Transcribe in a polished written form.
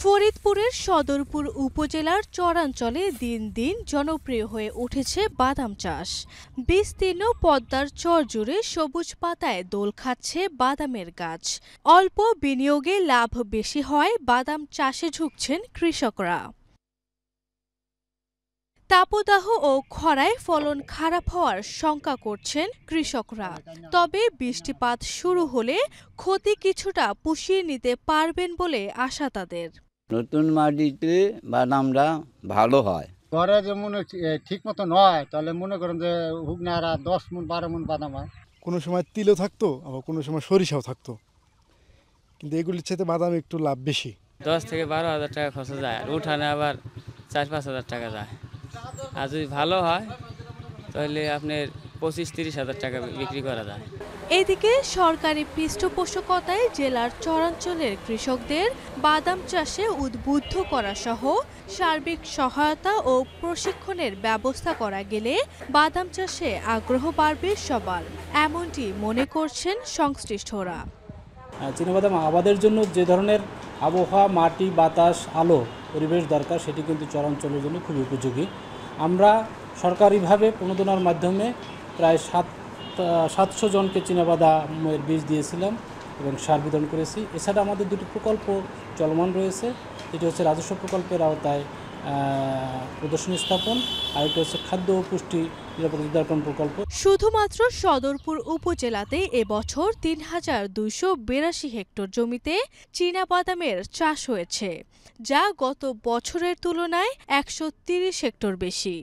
ফরিদপুরের সদরপুর উপজেলার চরাঞ্চলে দিন দিন জনপ্রিয় হয়ে উঠেছে বাদাম চাষ। বিস্তীর্ণ পদ্মার চর জুড়ে সবুজ পাতায় দোল খাচ্ছে বাদামের গাছ। অল্প বিনিয়োগে লাভ বেশি হয় বাদাম চাষে ঝুঁকছেন কৃষকরা। তাপদাহ ও খরায় ফলন খারাপ হওয়ার শঙ্কা করছেন কৃষকরা। তবে বৃষ্টিপাত শুরু হলে ক্ষতি কিছুটা পুষিয়ে নিতে পারবেন বলে আশা তাদের। নতুন মাটিতে বাদামটা ভালো হয়। ঘরে যেমন ঠিক মতো নয়, তাহলে মনে করেন যে হুগনারা 10 মণ 12 মণ বাদাম হয়। কোনো সময় তিলও থাকতো, আবার কোনো সময় সরিষাও থাকতো, কিন্তু এগুলির চাইতে বাদাম একটু লাভ বেশি। 10 থেকে 12 হাজার টাকা খরচ যায়, আর উঠানে আবার 4-5 হাজার টাকা যায়। আর যদি ভালো হয় তাহলে আপনার 25-30 হাজার টাকা বিক্রি করা যায়। এদিকে সরকারি পৃষ্ঠপোষকতায় জেলার চরাঞ্চলের কৃষকদের বাদাম চাষে উদ্বুদ্ধ করা সহ সার্বিক সহায়তা ও প্রশিক্ষণের ব্যবস্থা করা গেলে বাদাম চাষে আগ্রহ বাড়বে সবার, এমনটি মনে করছেন সংশ্লিষ্টরা। চীনাবাদাম আবাদের জন্য যে ধরনের আবহাওয়া, মাটি, বাতাস, আলো পরিবেশ দরকার, সেটি কিন্তু চরাঞ্চলের জন্য খুবই উপযোগী। আমরা সরকারিভাবে প্রণোদনার মাধ্যমে প্রায় 700 জনকে চীনাবাদামের বীজ দিয়েছিলাম এবং সার বিতরণ করেছি। এছাড়া আমাদের দুটি প্রকল্প চলমান রয়েছে। এটি হচ্ছে রাজস্ব প্রকল্পের আওতায় প্রদর্শনী স্থাপন, আর এটি হচ্ছে খাদ্য ও পুষ্টি নিরাপত্তা প্রকল্প। শুধুমাত্র সদরপুর উপজেলাতে এবছর ৩,২৮২ হেক্টর জমিতে চীনাবাদামের চাষ হয়েছে, যা গত বছরের তুলনায় ১৩০ হেক্টর বেশি।